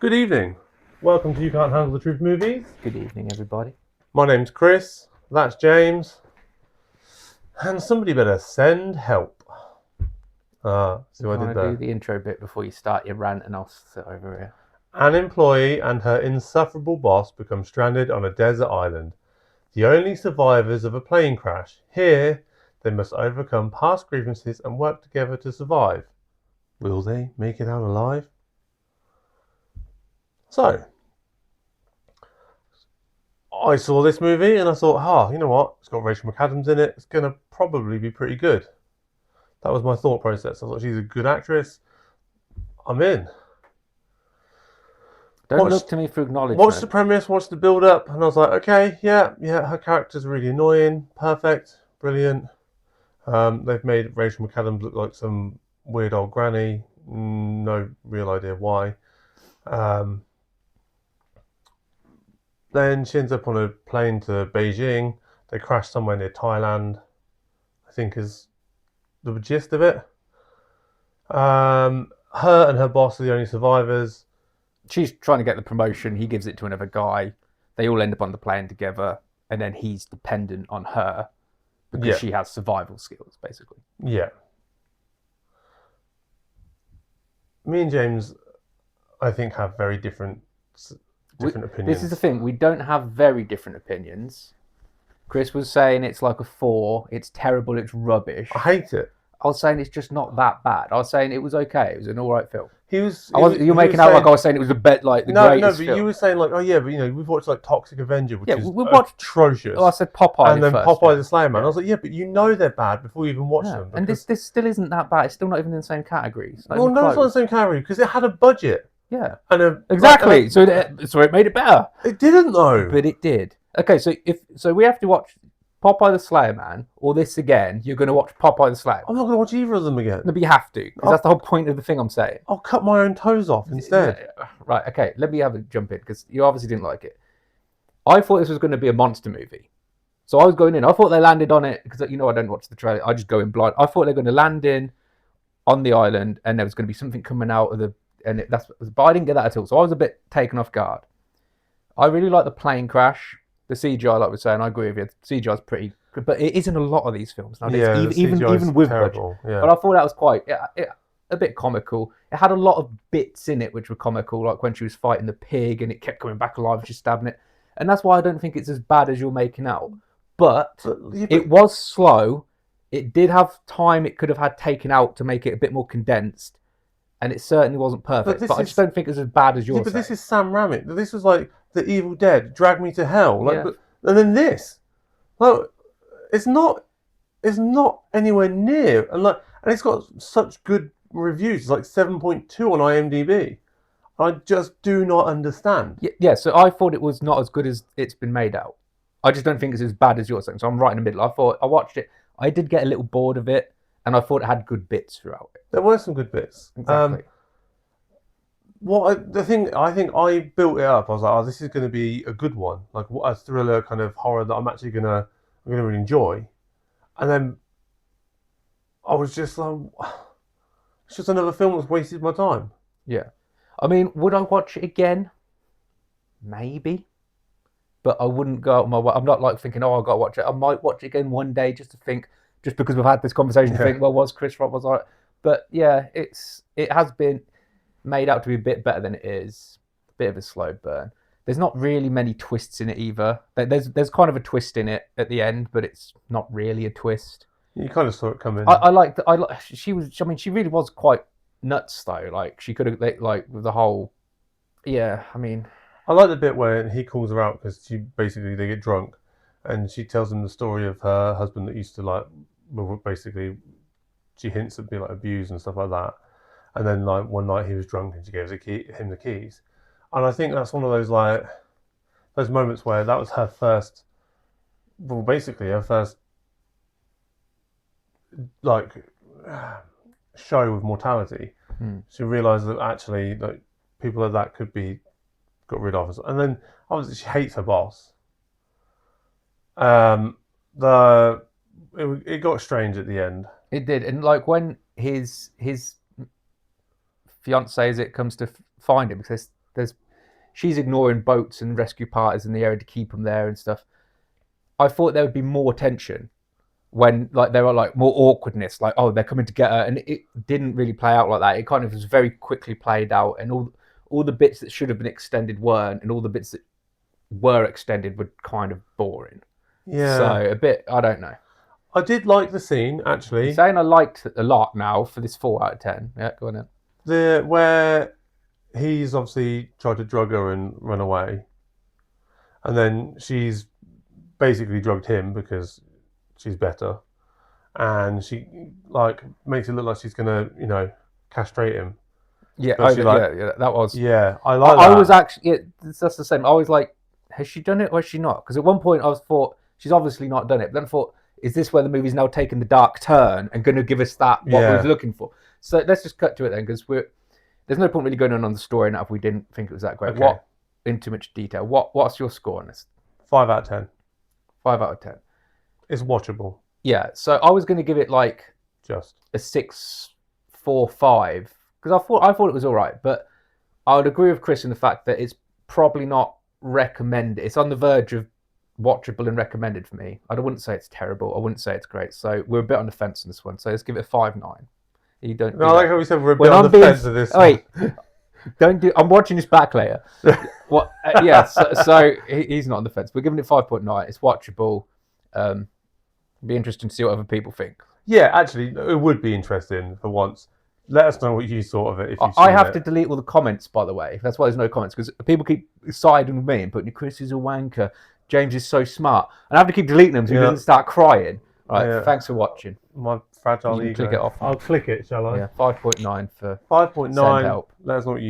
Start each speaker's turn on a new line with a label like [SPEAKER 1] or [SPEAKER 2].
[SPEAKER 1] Good evening. Welcome to You Can't Handle the Truth Movies.
[SPEAKER 2] Good evening, everybody.
[SPEAKER 1] My name's Chris. That's James. And somebody better send help. See what I did there.
[SPEAKER 2] Do the intro bit before you start your rant, and I'll sit over here.
[SPEAKER 1] An employee and her insufferable boss become stranded on a desert island, the only survivors of a plane crash. Here, they must overcome past grievances and work together to survive. Will they make it out alive? So, I saw this movie and I thought, you know what? It's got Rachel McAdams in it. It's going to probably be pretty good. That was my thought process. I thought she's a good actress. I'm in.
[SPEAKER 2] Don't look to me for acknowledgement.
[SPEAKER 1] Watch the premise, watch the build up, and I was like, okay, yeah, her character's really annoying, perfect, brilliant. They've made Rachel McAdams look like some weird old granny. No real idea why. Then she ends up on a plane to Beijing. They crash somewhere near Thailand, I think is the gist of it. Her and her boss are the only survivors.
[SPEAKER 2] She's trying to get the promotion. He gives it to another guy. They all end up on the plane together, and then he's dependent on her because she has survival skills, basically.
[SPEAKER 1] Yeah. Me and James, I think, have very different opinions.
[SPEAKER 2] This is the thing. We don't have very different opinions. Chris was saying it's like a 4. It's terrible. It's rubbish.
[SPEAKER 1] I hate it.
[SPEAKER 2] I was saying it's just not that bad. I was saying it was okay. It was an all right film.
[SPEAKER 1] You're
[SPEAKER 2] making out like I was saying it was a bit like the greatest film.
[SPEAKER 1] No, but you were saying like, oh yeah, but we've watched like Toxic Avenger, which is
[SPEAKER 2] we watched
[SPEAKER 1] atrocious.
[SPEAKER 2] Oh, I said Popeye,
[SPEAKER 1] and then Popeye the Slayer Man. I was like, yeah, but you know they're bad before you even watch them.
[SPEAKER 2] And this still isn't that bad. It's still not even in the same categories.
[SPEAKER 1] Well, no, it's not the same category because it had a budget.
[SPEAKER 2] Yeah,
[SPEAKER 1] and
[SPEAKER 2] exactly. So it made it better.
[SPEAKER 1] It didn't though,
[SPEAKER 2] but it did. Okay, so we have to watch Popeye the Slayer Man or this again. You're going to watch Popeye the Slayer Man.
[SPEAKER 1] I'm not going to watch either of them again.
[SPEAKER 2] No, but you have to, because that's the whole point of the thing I'm saying.
[SPEAKER 1] I'll cut my own toes off instead.
[SPEAKER 2] Right, okay, let me have a jump in, because you obviously didn't like it. I thought this was going to be a monster movie. So I was going in. I thought they landed on it, because I don't watch the trailer. I just go in blind. I thought they were going to land on the island, and there was going to be something coming out of the... But I didn't get that at all. So I was a bit taken off guard. I really like the plane crash. The CGI, like we're saying, I agree with you. The CGI is pretty good, but it isn't a lot of these films nowadays, even with
[SPEAKER 1] terrible.
[SPEAKER 2] Budget. Yeah. But I thought that was quite a bit comical. It had a lot of bits in it which were comical, like when she was fighting the pig and it kept coming back alive and she's stabbing it. And that's why I don't think it's as bad as you're making out. But it was slow. It did have time it could have had taken out to make it a bit more condensed. And it certainly wasn't perfect. But I just don't think it's as bad as you're saying.
[SPEAKER 1] But this is Sam Raimi. This was like The Evil Dead, Drag Me to Hell. And then this. Like, it's not anywhere near. And it's got such good reviews. It's like 7.2 on IMDb. I just do not understand.
[SPEAKER 2] Yeah, so I thought it was not as good as it's been made out. I just don't think it's as bad as you're saying. So I'm right in the middle. I watched it. I did get a little bored of it. And I thought it had good bits throughout it.
[SPEAKER 1] There were some good bits.
[SPEAKER 2] Exactly.
[SPEAKER 1] I think I built it up. I was like, oh, this is going to be a good one, like a thriller kind of horror that I'm actually gonna really enjoy. And then I was just like, it's just another film that's wasted my time.
[SPEAKER 2] Yeah, I mean, would I watch it again? Maybe, but I wouldn't go out my way. I'm not like thinking, oh, I've got to watch it. I might watch it again one day just to think. Just because we've had this conversation, think, well, was Chris right? Was I? But yeah, it has been made out to be a bit better than it is. A bit of a slow burn. There's not really many twists in it either. There's kind of a twist in it at the end, but it's not really a twist.
[SPEAKER 1] You kind of saw it coming.
[SPEAKER 2] She really was quite nuts though. Like she could have like with the whole. Yeah, I mean.
[SPEAKER 1] I like the bit where he calls her out because they get drunk, and she tells him the story of her husband that used to like. Well, basically, she hints at being like abused and stuff like that. And then like one night he was drunk and she gave him the keys. And I think that's one of those like those moments where that was her first, well, basically her first like show with mortality. She realised that actually like people like that could be got rid of. And then obviously she hates her boss. It got strange at the end.
[SPEAKER 2] It did, and like when his fiance, as it comes to find him, because she's ignoring boats and rescue parties in the area to keep them there and stuff. I thought there would be more tension when like there were like more awkwardness, like oh they're coming to get her, and it didn't really play out like that. It kind of was very quickly played out, and all the bits that should have been extended weren't, and all the bits that were extended were kind of boring.
[SPEAKER 1] Yeah.
[SPEAKER 2] So a bit, I don't know.
[SPEAKER 1] I did like the scene
[SPEAKER 2] I'm
[SPEAKER 1] actually.
[SPEAKER 2] saying I liked it a lot now for this 4 out of 10. Yeah, go on then.
[SPEAKER 1] Where he's obviously tried to drug her and run away, and then she's basically drugged him because she's better, and she like makes it look like she's gonna, castrate him.
[SPEAKER 2] Yeah,
[SPEAKER 1] But she like,
[SPEAKER 2] yeah, that was.
[SPEAKER 1] yeah, I like
[SPEAKER 2] I
[SPEAKER 1] that.
[SPEAKER 2] was actually, yeah, that's the same. I was like, has she done it or has she not? Because at one point I was thought she's obviously not done it. But then I thought, is this where the movie's now taken the dark turn and going to give us that what we
[SPEAKER 1] Yeah.
[SPEAKER 2] was looking for? So let's just cut to it then, because there's no point really going on the story now if we didn't think it was that great.
[SPEAKER 1] Okay.
[SPEAKER 2] What in too much detail? What's your score on this?
[SPEAKER 1] 5 out of 10.
[SPEAKER 2] 5 out of 10.
[SPEAKER 1] It's watchable.
[SPEAKER 2] Yeah. So I was going to give it like
[SPEAKER 1] Just.
[SPEAKER 2] a 6.45 because I thought it was all right, but I would agree with Chris in the fact that it's probably not recommended. It's on the verge of watchable and recommended for me. I wouldn't say it's terrible. I wouldn't say it's great. So we're a bit on the fence on this one. So let's give it a 5.9. You don't.
[SPEAKER 1] No, I like how we said we're a bit
[SPEAKER 2] When
[SPEAKER 1] on
[SPEAKER 2] I'm
[SPEAKER 1] the
[SPEAKER 2] being-
[SPEAKER 1] fence of this.
[SPEAKER 2] Oh, wait, don't do. I'm watching this back later. What? Yeah. So he's not on the fence. We're giving it 5.9. It's watchable. Be interesting to see what other people think.
[SPEAKER 1] Yeah, actually, it would be interesting for once. Let us know what you thought of it. If you've
[SPEAKER 2] I
[SPEAKER 1] seen
[SPEAKER 2] have
[SPEAKER 1] it.
[SPEAKER 2] to delete all the comments, by the way. That's why there's no comments, because people keep siding with me and putting Chris is a wanker. James is so smart, and I have to keep deleting them so he doesn't start crying. Right.
[SPEAKER 1] Yeah.
[SPEAKER 2] Thanks for watching.
[SPEAKER 1] My fragile
[SPEAKER 2] You can
[SPEAKER 1] ego.
[SPEAKER 2] click it off.
[SPEAKER 1] I'll click it, shall I?
[SPEAKER 2] Yeah. 5.9 for
[SPEAKER 1] 5.9.
[SPEAKER 2] send help.
[SPEAKER 1] Let us know what you